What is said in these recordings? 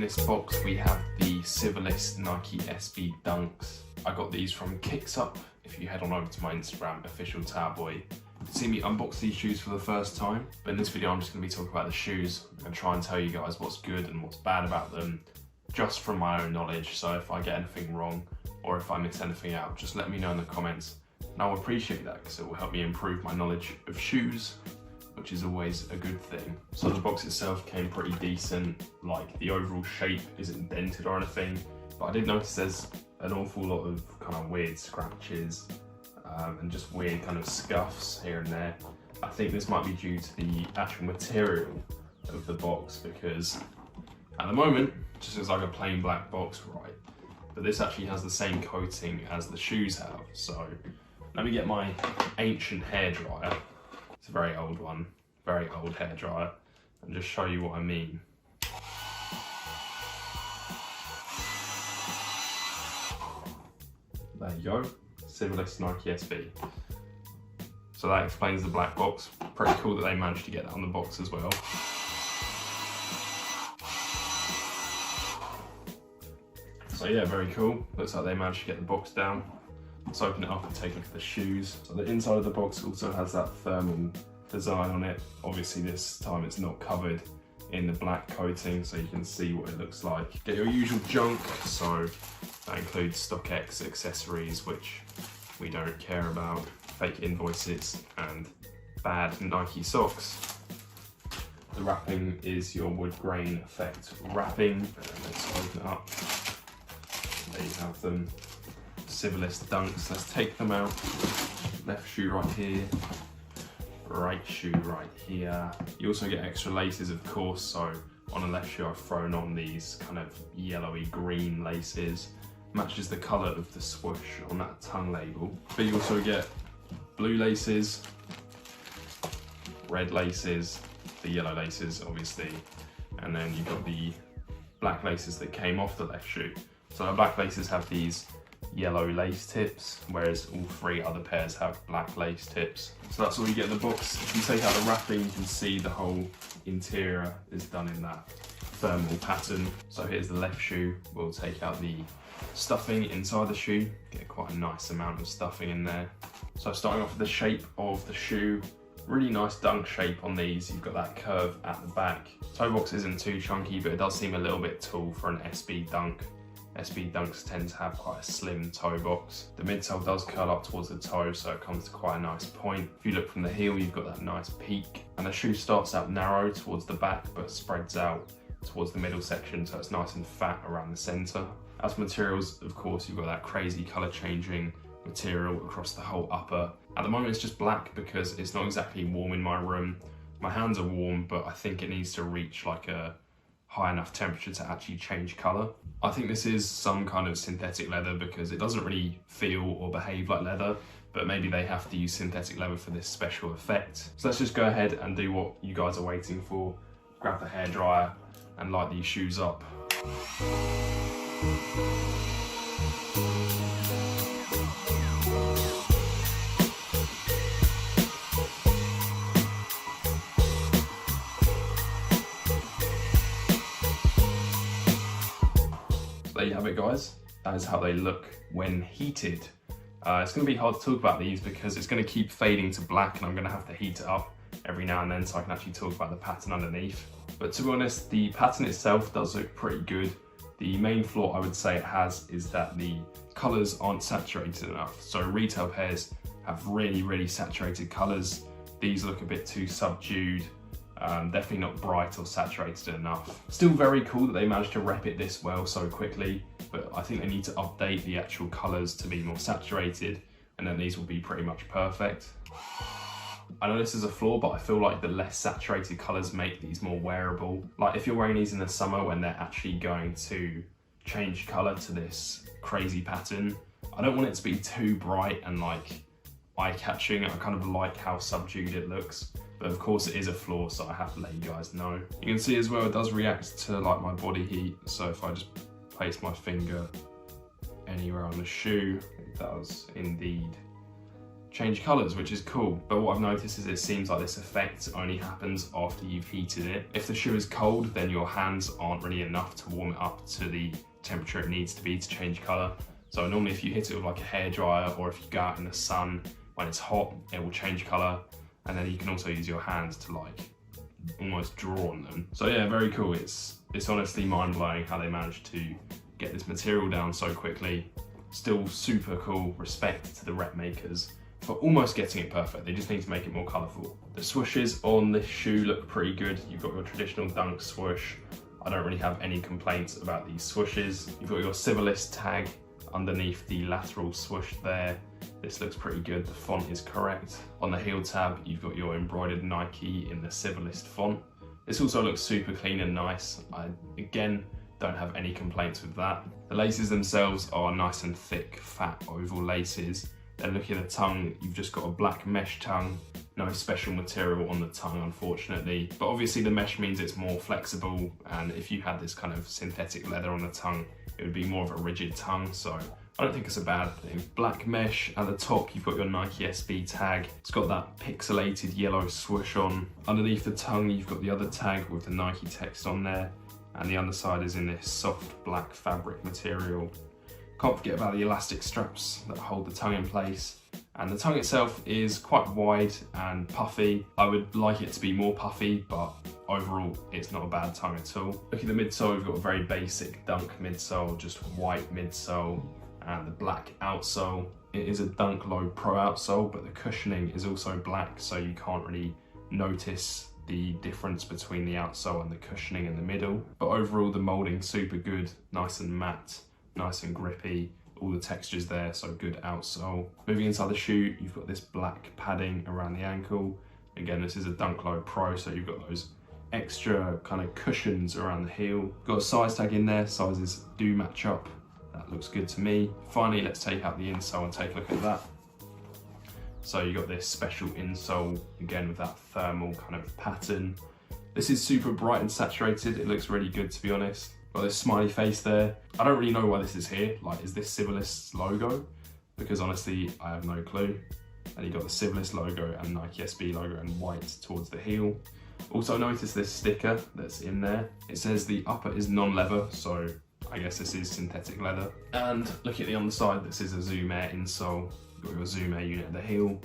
this box we have the Civilist Nike SB Dunks. I got these from Kicksup. If you head on over to my Instagram, official Tarboy, see me unbox these shoes for the first time. But in this video I'm just going to be talking about the shoes and try and tell you guys what's good and what's bad about them, just from my own knowledge. So if I get anything wrong or if I miss anything out, just let me know in the comments. And I'll appreciate that because it will help me improve my knowledge of shoes, which is always a good thing. So the box itself came pretty decent. Like, the overall shape isn't dented or anything, but I did notice there's an awful lot of kind of weird scratches and just weird kind of scuffs here and there. I think this might be due to the actual material of the box, because at the moment it just looks like a plain black box, right? But this actually has the same coating as the shoes have. So let me get my ancient hairdryer. It's a very old one, very old hairdryer, and just show you what I mean. There you go, Civilist Nike SB. So that explains the black box. Pretty cool that they managed to get that on the box as well. So yeah, very cool. Looks like they managed to get the box down. Let's open it up and take a look at the shoes. So the inside of the box also has that thermal design on it. Obviously this time it's not covered in the black coating, so you can see what it looks like. Get your usual junk, so that includes StockX accessories, which we don't care about, fake invoices, and bad Nike socks. The wrapping is your wood grain effect wrapping. Let's open it up. There you have them. Civilist Dunks. Let's take them out. Left shoe right here, right shoe right here. You also get extra laces, of course, so on the left shoe I've thrown on these kind of yellowy green laces. Matches the colour of the swoosh on that tongue label. But you also get blue laces, red laces, the yellow laces obviously, and then you've got the black laces that came off the left shoe. So the black laces have these yellow lace tips, whereas all three other pairs have black lace tips. So that's all you get in the box. If you take out the wrapping, you can see the whole interior is done in that thermal pattern. So here's the left shoe. We'll take out the stuffing inside the shoe, get quite a nice amount of stuffing in there. So starting off with the shape of the shoe, really nice dunk shape on these. You've got that curve at the back. Toe box isn't too chunky, but it does seem a little bit tall for an SB dunk. SB dunks tend to have quite a slim toe box. The midsole does curl up towards the toe, so it comes to quite a nice point. If you look from the heel, you've got that nice peak. And the shoe starts out narrow towards the back, but spreads out towards the middle section, so it's nice and fat around the center. As for materials, of course, you've got that crazy color changing material across the whole upper. At the moment, it's just black because it's not exactly warm in my room. My hands are warm, but I think it needs to reach like a high enough temperature to actually change color. I think this is some kind of synthetic leather because it doesn't really feel or behave like leather, but maybe they have to use synthetic leather for this special effect. So let's just go ahead and do what you guys are waiting for. Grab the hairdryer and light these shoes up. There you have it, guys. That is how they look when heated. It's going to be hard to talk about these because it's going to keep fading to black and I'm going to have to heat it up every now and then so I can actually talk about the pattern underneath. But to be honest, the pattern itself does look pretty good. The main flaw I would say it has is that the colours aren't saturated enough. So retail pairs have really, really saturated colours. These look a bit too subdued. Definitely not bright or saturated enough. Still very cool that they managed to rep it this well so quickly, but I think they need to update the actual colours to be more saturated, and then these will be pretty much perfect. I know this is a flaw, but I feel like the less saturated colours make these more wearable. Like if you're wearing these in the summer when they're actually going to change colour to this crazy pattern, I don't want it to be too bright and like eye-catching. I kind of like how subdued it looks. But of course it is a flaw, so I have to let you guys know. You can see as well it does react to like my body heat, so if I just place my finger anywhere on the shoe, it does indeed change colours, which is cool. But what I've noticed is it seems like this effect only happens after you've heated it. If the shoe is cold, then your hands aren't really enough to warm it up to the temperature it needs to be to change colour. So normally if you hit it with like a hairdryer, or if you go out in the sun when it's hot, it will change colour. And then you can also use your hands to like almost draw on them. So yeah, very cool. It's honestly mind-blowing how they managed to get this material down so quickly. Still super cool. Respect to the rep makers for almost getting it perfect. They just need to make it more colourful. The swooshes on this shoe look pretty good. You've got your traditional dunk swoosh. I don't really have any complaints about these swooshes. You've got your Civilist tag underneath the lateral swoosh there. This looks pretty good. The font is correct. On the heel tab, you've got your embroidered Nike in the Civilist font. This also looks super clean and nice. I, again, don't have any complaints with that. The laces themselves are nice and thick, fat, oval laces. Then looking at the tongue, you've just got a black mesh tongue. No special material on the tongue, unfortunately. But obviously the mesh means it's more flexible, and if you had this kind of synthetic leather on the tongue, it would be more of a rigid tongue, so I don't think it's a bad thing. Black mesh at the top, you've got your Nike SB tag. It's got that pixelated yellow swoosh on. Underneath the tongue, you've got the other tag with the Nike text on there, and the underside is in this soft black fabric material. Can't forget about the elastic straps that hold the tongue in place. And the tongue itself is quite wide and puffy. I would like it to be more puffy, but overall it's not a bad tongue at all. Looking at the midsole, we've got a very basic dunk midsole, just white midsole and the black outsole. It is a Dunk Low Pro outsole, but the cushioning is also black, so you can't really notice the difference between the outsole and the cushioning in the middle. But overall the moulding's super good, nice and matte, nice and grippy. All the textures there, so good outsole. Moving inside the shoe, you've got this black padding around the ankle. Again, this is a Dunk Low Pro, so you've got those extra kind of cushions around the heel. Got a size tag in there, sizes do match up. That looks good to me. Finally, let's take out the insole and take a look at that. So you got this special insole, again with that thermal kind of pattern. This is super bright and saturated. It looks really good, to be honest. Got this smiley face there. I don't really know why this is here. Like, is this Civilist's logo? Because honestly, I have no clue. And you got the Civilist logo and Nike SB logo in white towards the heel. Also notice this sticker that's in there. It says the upper is non-leather, so I guess this is synthetic leather. And look at the underside, this is a Zoom Air insole. You've got your Zoom Air unit at the heel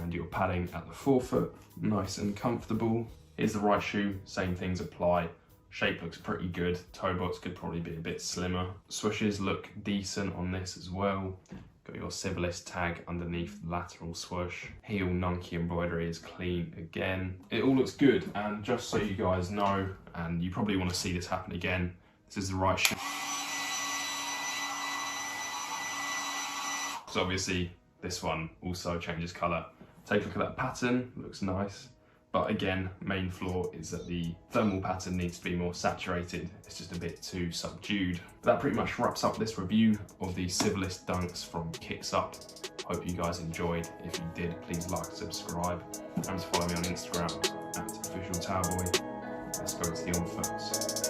and your padding at the forefoot. Nice and comfortable. Here's the right shoe, same things apply. Shape looks pretty good. Toe box could probably be a bit slimmer. Swooshes look decent on this as well. Got your Civilist tag underneath the lateral swoosh. Heel Nike embroidery is clean again. It all looks good, and just so you guys know, and you probably want to see this happen again, this is the right shoe. So obviously this one also changes colour. Take a look at that pattern, looks nice. But again, main flaw is that the thermal pattern needs to be more saturated. It's just a bit too subdued. That pretty much wraps up this review of the Civilist dunks from Kicksup. Hope you guys enjoyed. If you did, please like, subscribe, and follow me on Instagram @officialtowelboy. Let's go to the on foot.